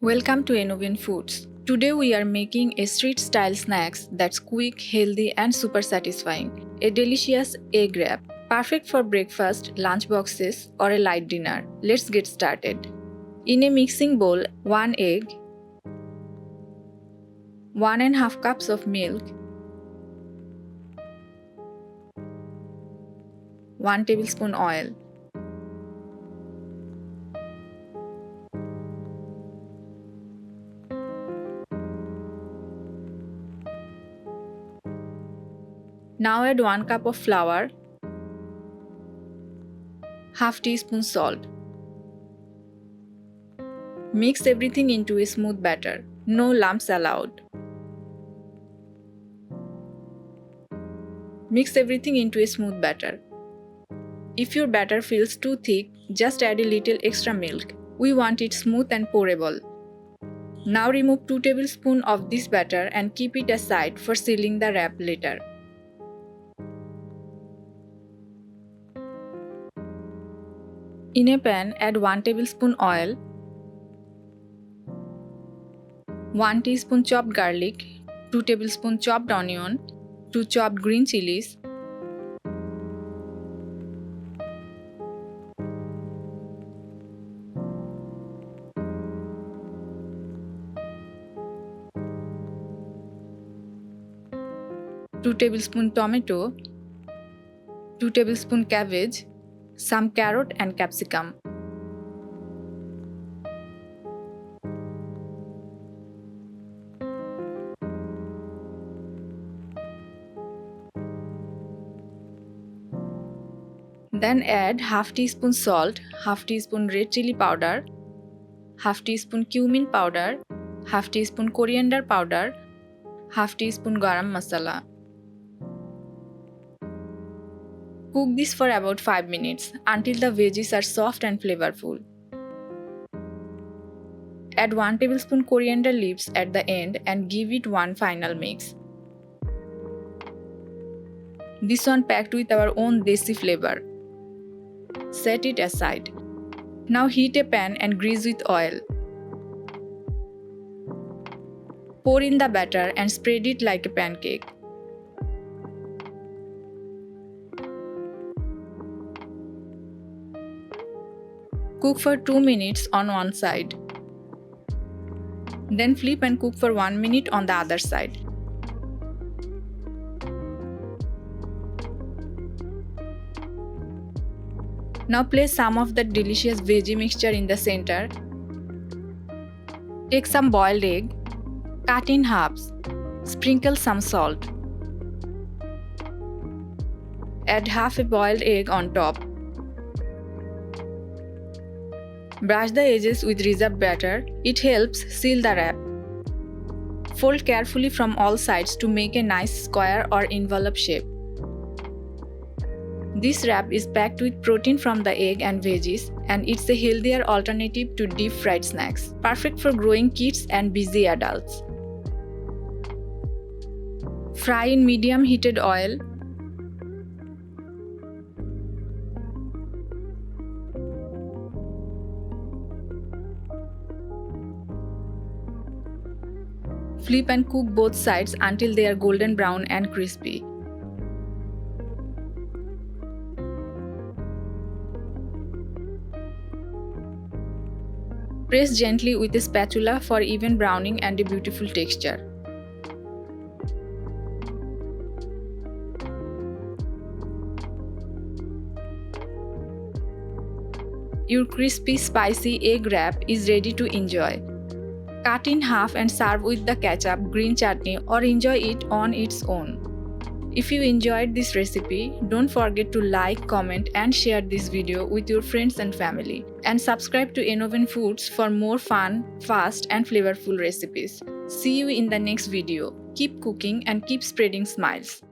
Welcome to Innovian Foods. Today we are making a street-style snacks that's quick, healthy and super satisfying. A delicious egg wrap, perfect for breakfast, lunch boxes or a light dinner. Let's get started. In a mixing bowl, 1 egg, 1.5 cups of milk, 1 tablespoon oil, now add 1 cup of flour, half teaspoon salt. Mix everything into a smooth batter. No lumps allowed. Mix everything into a smooth batter. If your batter feels too thick, just add a little extra milk. We want it smooth and pourable. Now remove 2 tablespoons of this batter and keep it aside for sealing the wrap later. In a pan, add 1 tablespoon oil, 1 teaspoon chopped garlic, 2 tablespoons chopped onion, 2 chopped green chilies, two tablespoon tomato, 2 tablespoon cabbage, some carrot and capsicum. Then add half teaspoon salt, half teaspoon red chilli powder, half teaspoon cumin powder, half teaspoon coriander powder, half teaspoon garam masala. Cook this for about 5 minutes until the veggies are soft and flavorful. Add 1 tablespoon coriander leaves at the end and give it one final mix. This one packed with our own desi flavor. Set it aside. Now heat a pan and grease with oil. Pour in the batter and spread it like a pancake. Cook for 2 minutes on one side. Then flip and cook for 1 minute on the other side. Now place some of the delicious veggie mixture in the center. Take some boiled egg, cut in halves, sprinkle some salt. Add half a boiled egg on top. Brush the edges with reserved batter. It helps seal the wrap. Fold carefully from all sides to make a nice square or envelope shape. This wrap is packed with protein from the egg and veggies, and it's a healthier alternative to deep fried snacks. Perfect for growing kids and busy adults. Fry in medium heated oil. Flip and cook both sides until they are golden brown and crispy. Press gently with a spatula for even browning and a beautiful texture. Your crispy, spicy egg wrap is ready to enjoy. Cut in half and serve with the ketchup, green chutney, or enjoy it on its own. If you enjoyed this recipe, don't forget to like, comment and share this video with your friends and family. And subscribe to Innovian Foods for more fun, fast and flavorful recipes. See you in the next video. Keep cooking and keep spreading smiles.